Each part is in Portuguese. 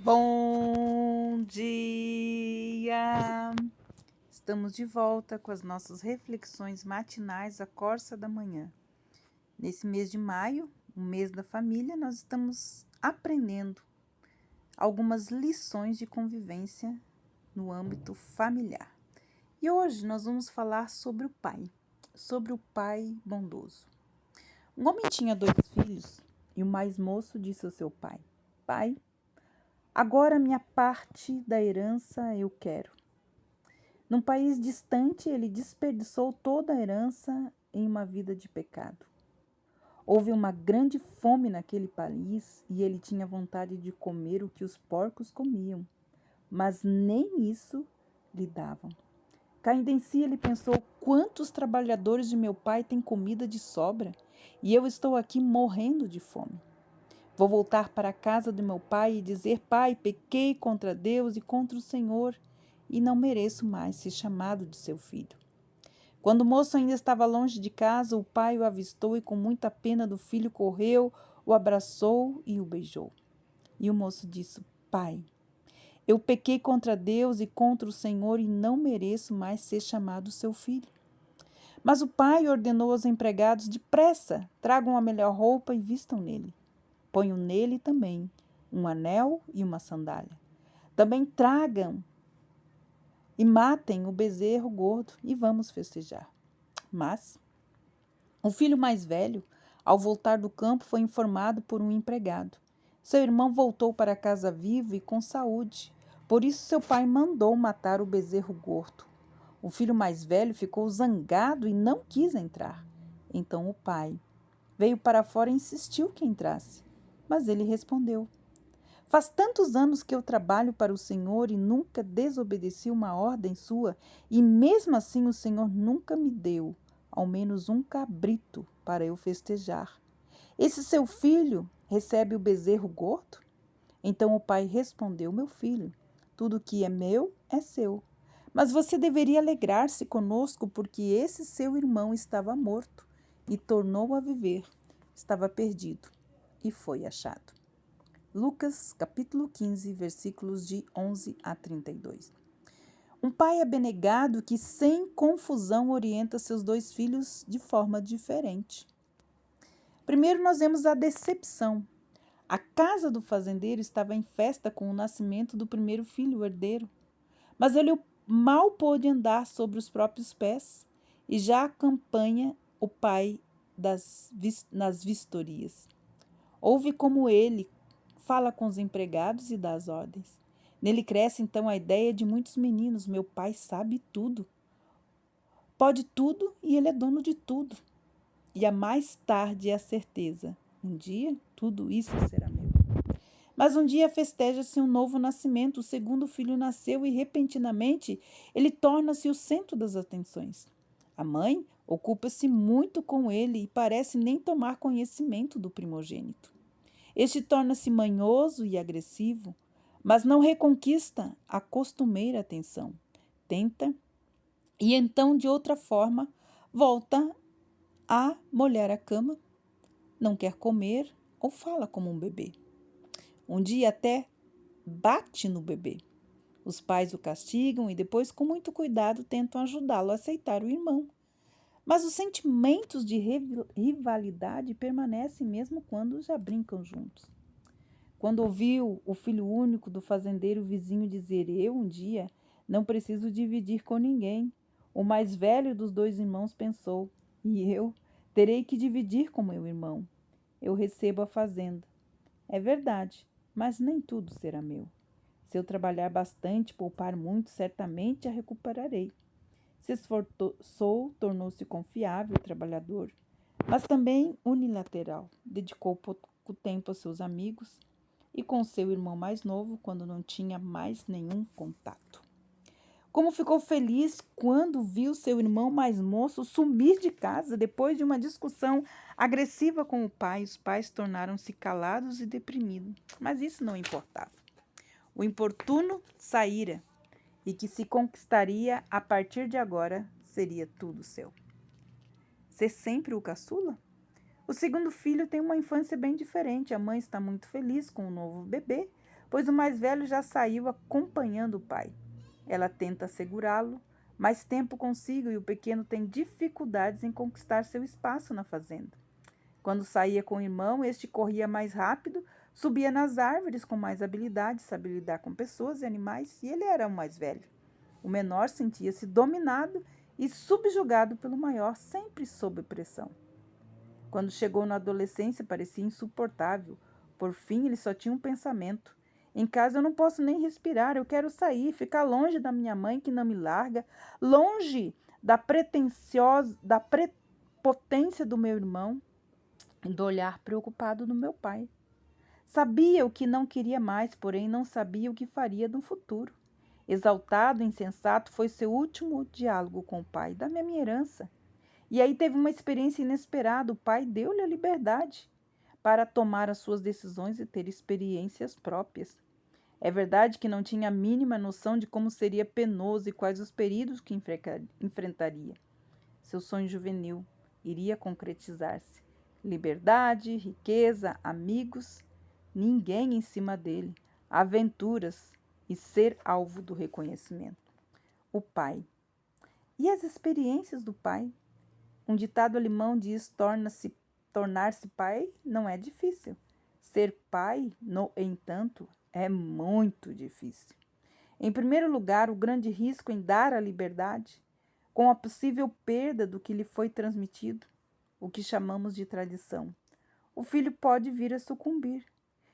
Bom dia! Estamos de volta com as nossas reflexões matinais à Corsa da Manhã. Nesse mês de maio, o mês da família, nós estamos aprendendo algumas lições de convivência no âmbito familiar. E hoje nós vamos falar sobre o pai bondoso. Um homem tinha 2 filhos e o mais moço disse ao seu pai: Pai, agora minha parte da herança eu quero. Num país distante, ele desperdiçou toda a herança em uma vida de pecado. Houve uma grande fome naquele país e ele tinha vontade de comer o que os porcos comiam, mas nem isso lhe davam. Caindo em si, ele pensou: quantos trabalhadores de meu pai têm comida de sobra e eu estou aqui morrendo de fome. Vou voltar para a casa do meu pai e dizer: Pai, pequei contra Deus e contra o Senhor e não mereço mais ser chamado de seu filho. Quando o moço ainda estava longe de casa, o pai o avistou e com muita pena do filho correu, o abraçou e o beijou. E o moço disse: Pai, eu pequei contra Deus e contra o Senhor e não mereço mais ser chamado seu filho. Mas o pai ordenou aos empregados: depressa, tragam a melhor roupa e vistam nele. Ponham nele também um anel e uma sandália. Também tragam e matem o bezerro gordo e vamos festejar. Mas o filho mais velho, ao voltar do campo, foi informado por um empregado. Seu irmão voltou para casa vivo e com saúde. Por isso seu pai mandou matar o bezerro gordo. O filho mais velho ficou zangado e não quis entrar. Então o pai veio para fora e insistiu que entrasse. Mas ele respondeu: Faz tantos anos que eu trabalho para o Senhor e nunca desobedeci uma ordem sua, e mesmo assim o Senhor nunca me deu ao menos um cabrito para eu festejar. Esse seu filho recebe o bezerro gordo? Então o pai respondeu: Meu filho, tudo que é meu é seu. Mas você deveria alegrar-se conosco, porque esse seu irmão estava morto e tornou a viver. Estava perdido e foi achado. Lucas, capítulo 15, versículos de 11 a 32. Um pai abnegado que sem confusão orienta seus 2 filhos de forma diferente. Primeiro nós vemos a decepção. A casa do fazendeiro estava em festa com o nascimento do primeiro filho, o herdeiro. Mas ele mal pôde andar sobre os próprios pés e já acompanha o pai nas vistorias. Ouve como ele fala com os empregados e dá as ordens. Nele cresce então a ideia de muitos meninos: meu pai sabe tudo, pode tudo e ele é dono de tudo. E a mais tarde a certeza: um dia tudo isso será meu. Mas um dia festeja-se um novo nascimento, o segundo filho nasceu e repentinamente ele torna-se o centro das atenções. A mãe ocupa-se muito com ele e parece nem tomar conhecimento do primogênito. Este torna-se manhoso e agressivo, mas não reconquista a costumeira atenção. Tenta e então, de outra forma, volta a molhar a cama, não quer comer ou fala como um bebê. Um dia até bate no bebê. Os pais o castigam e depois, com muito cuidado, tentam ajudá-lo a aceitar o irmão. Mas os sentimentos de rivalidade permanecem mesmo quando já brincam juntos. Quando ouviu o filho único do fazendeiro vizinho dizer: eu um dia não preciso dividir com ninguém, o mais velho dos 2 irmãos pensou: e eu terei que dividir com meu irmão. Eu recebo a fazenda. É verdade, mas nem tudo será meu. Se eu trabalhar bastante, poupar muito, certamente a recuperarei. Se esforçou, tornou-se confiável e trabalhador, mas também unilateral. Dedicou pouco tempo aos seus amigos e com seu irmão mais novo, quando não tinha mais nenhum contato. Como ficou feliz quando viu seu irmão mais moço sumir de casa depois de uma discussão agressiva com o pai. Os pais tornaram-se calados e deprimidos, mas isso não importava. O importuno saíra e que se conquistaria a partir de agora seria tudo seu. Ser sempre o caçula? O segundo filho tem uma infância bem diferente. A mãe está muito feliz com o novo bebê, pois o mais velho já saiu acompanhando o pai. Ela tenta segurá-lo, mais tempo consigo e o pequeno tem dificuldades em conquistar seu espaço na fazenda. Quando saía com o irmão, este corria mais rápido, subia nas árvores com mais habilidade, sabia lidar com pessoas e animais, e ele era o mais velho. O menor sentia-se dominado e subjugado pelo maior, sempre sob pressão. Quando chegou na adolescência, parecia insuportável. Por fim, ele só tinha um pensamento: em casa eu não posso nem respirar, eu quero sair, ficar longe da minha mãe que não me larga, longe da prepotência do meu irmão e do olhar preocupado do meu pai. Sabia o que não queria mais, porém não sabia o que faria no futuro. Exaltado, insensato, foi seu último diálogo com o pai. Dá-me a minha herança. E aí teve uma experiência inesperada. O pai deu-lhe a liberdade para tomar as suas decisões e ter experiências próprias. É verdade que não tinha a mínima noção de como seria penoso e quais os perigos que enfrentaria. Seu sonho juvenil iria concretizar-se. Liberdade, riqueza, amigos, ninguém em cima dele, aventuras e ser alvo do reconhecimento. O pai. E as experiências do pai? Um ditado alemão diz: tornar-se pai não é difícil. Ser pai, no entanto, é muito difícil. Em primeiro lugar, o grande risco em dar a liberdade, com a possível perda do que lhe foi transmitido, o que chamamos de tradição. O filho pode vir a sucumbir.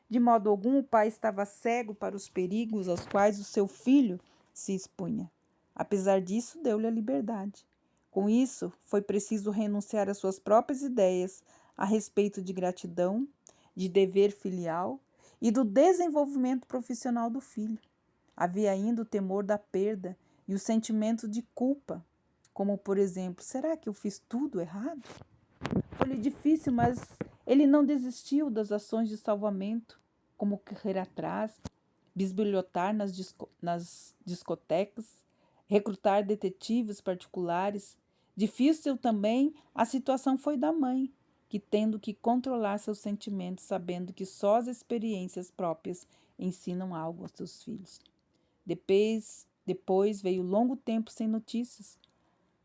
De modo algum, o pai estava cego para os perigos aos quais o seu filho se expunha. Apesar disso, deu-lhe a liberdade. Com isso, foi preciso renunciar às suas próprias ideias a respeito de gratidão, de dever filial e do desenvolvimento profissional do filho. Havia ainda o temor da perda e o sentimento de culpa, como, por exemplo, será que eu fiz tudo errado? Foi-lhe difícil, mas ele não desistiu das ações de salvamento, como correr atrás, bisbilhotar nas discotecas, recrutar detetives particulares. Difícil também a situação foi da mãe, que, tendo que controlar seus sentimentos, sabendo que só as experiências próprias ensinam algo aos seus filhos. Depois veio longo tempo sem notícias.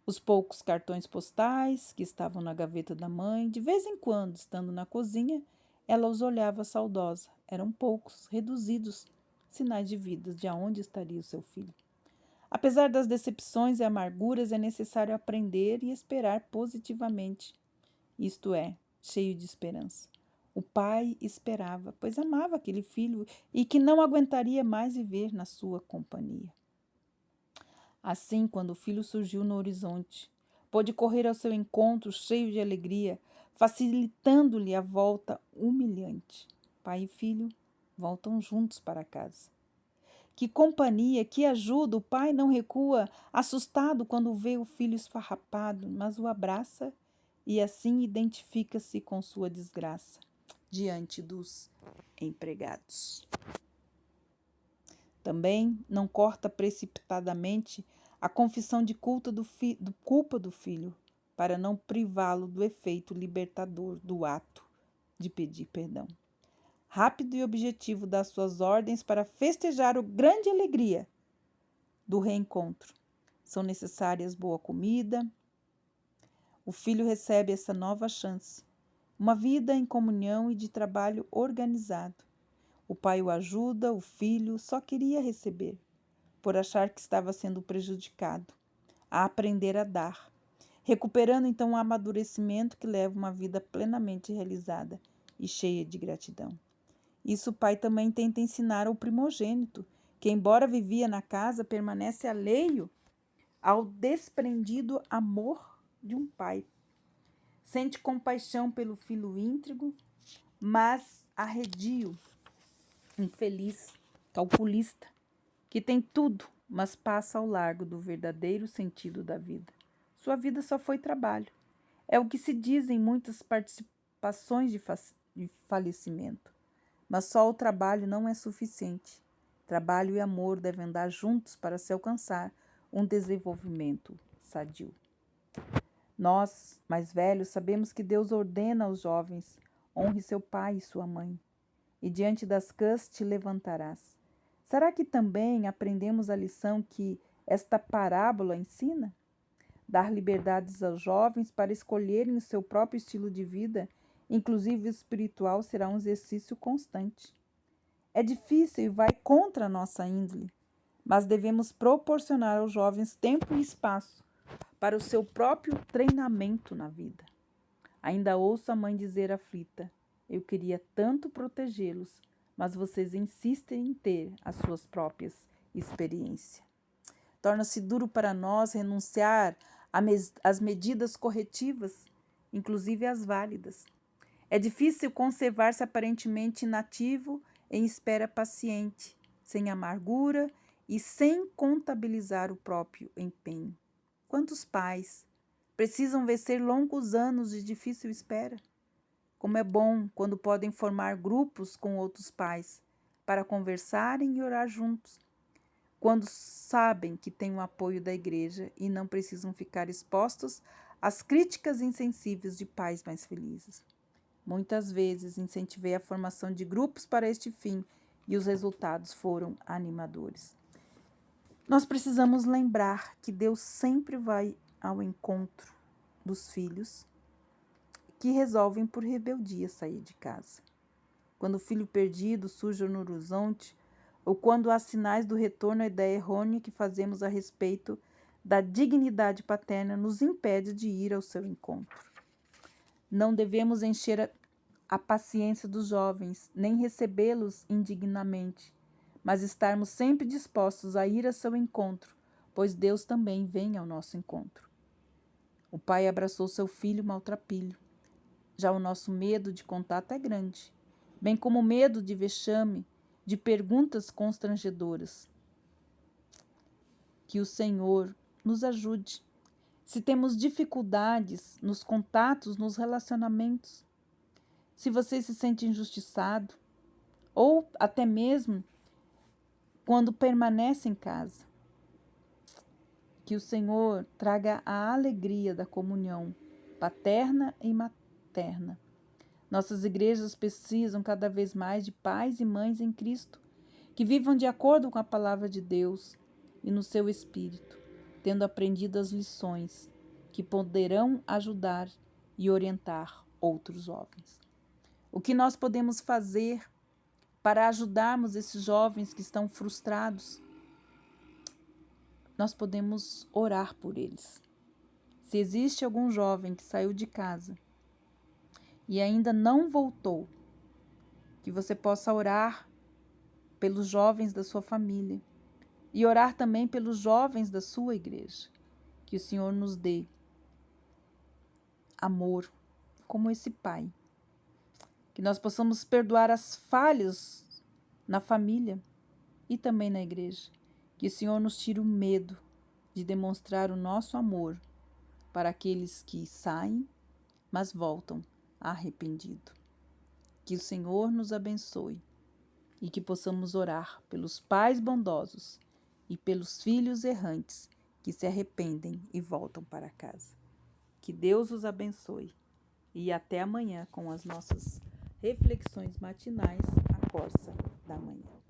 Os poucos cartões postais que estavam na gaveta da mãe, de vez em quando, estando na cozinha, ela os olhava saudosa. Eram poucos, reduzidos, sinais de vida, de aonde estaria o seu filho. Apesar das decepções e amarguras, é necessário aprender e esperar positivamente, isto é, cheio de esperança. O pai esperava, pois amava aquele filho e que não aguentaria mais viver na sua companhia. Assim, quando o filho surgiu no horizonte, pôde correr ao seu encontro cheio de alegria, facilitando-lhe a volta humilhante. Pai e filho voltam juntos para casa. Que companhia, que ajuda! O pai não recua, assustado quando vê o filho esfarrapado, mas o abraça e assim identifica-se com sua desgraça diante dos empregados. Também não corta precipitadamente a confissão de culpa do filho, para não privá-lo do efeito libertador do ato de pedir perdão. Rápido e objetivo das suas ordens para festejar a grande alegria do reencontro. São necessárias boa comida. O filho recebe essa nova chance, uma vida em comunhão e de trabalho organizado. O pai o ajuda, o filho só queria receber, por achar que estava sendo prejudicado, a aprender a dar, recuperando então o amadurecimento que leva uma vida plenamente realizada e cheia de gratidão. Isso o pai também tenta ensinar ao primogênito, que embora vivia na casa, permanece alheio ao desprendido amor de um pai. Sente compaixão pelo filho íntegro, mas arredio, infeliz, calculista, que tem tudo, mas passa ao largo do verdadeiro sentido da vida. Sua vida só foi trabalho. É o que se diz em muitas participações de falecimento. Mas só o trabalho não é suficiente. Trabalho e amor devem andar juntos para se alcançar um desenvolvimento sadio. Nós, mais velhos, sabemos que Deus ordena aos jovens: honre seu pai e sua mãe. e diante das cãs te levantarás. Será que também aprendemos a lição que esta parábola ensina? Dar liberdades aos jovens para escolherem o seu próprio estilo de vida, inclusive espiritual, será um exercício constante. É difícil e vai contra a nossa índole, mas devemos proporcionar aos jovens tempo e espaço para o seu próprio treinamento na vida. Ainda ouço a mãe dizer aflita: eu queria tanto protegê-los, mas vocês insistem em ter as suas próprias experiências. Torna-se duro para nós renunciar às medidas corretivas, inclusive as válidas. É difícil conservar-se aparentemente inativo em espera paciente, sem amargura e sem contabilizar o próprio empenho. Quantos pais precisam vencer longos anos de difícil espera? Como é bom quando podem formar grupos com outros pais para conversarem e orar juntos, quando sabem que têm o apoio da igreja e não precisam ficar expostos às críticas insensíveis de pais mais felizes. Muitas vezes incentivei a formação de grupos para este fim e os resultados foram animadores. Nós precisamos lembrar que Deus sempre vai ao encontro dos filhos que resolvem por rebeldia sair de casa. Quando o filho perdido surge no horizonte, ou quando há sinais do retorno à ideia errônea que fazemos a respeito da dignidade paterna nos impede de ir ao seu encontro. Não devemos encher a paciência dos jovens, nem recebê-los indignamente, mas estarmos sempre dispostos a ir a seu encontro, pois Deus também vem ao nosso encontro. O pai abraçou seu filho maltrapilho. Já o nosso medo de contato é grande, bem como o medo de vexame, de perguntas constrangedoras. Que o Senhor nos ajude. Se temos dificuldades nos contatos, nos relacionamentos, se você se sente injustiçado, ou até mesmo quando permanece em casa, que o Senhor traga a alegria da comunhão paterna e materna. Nossas igrejas precisam cada vez mais de pais e mães em Cristo, que vivam de acordo com a palavra de Deus e no seu espírito, tendo aprendido as lições que poderão ajudar e orientar outros jovens. O que nós podemos fazer para ajudarmos esses jovens que estão frustrados? Nós podemos orar por eles. Se existe algum jovem que saiu de casa e ainda não voltou, que você possa orar pelos jovens da sua família e orar também pelos jovens da sua igreja. Que o Senhor nos dê amor como esse pai. Que nós possamos perdoar as falhas na família e também na igreja. Que o Senhor nos tire o medo de demonstrar o nosso amor para aqueles que saem, mas voltam arrependidos. Que o Senhor nos abençoe e que possamos orar pelos pais bondosos e pelos filhos errantes que se arrependem e voltam para casa. Que Deus os abençoe e até amanhã com as nossas reflexões matinais, a Corsa da Manhã.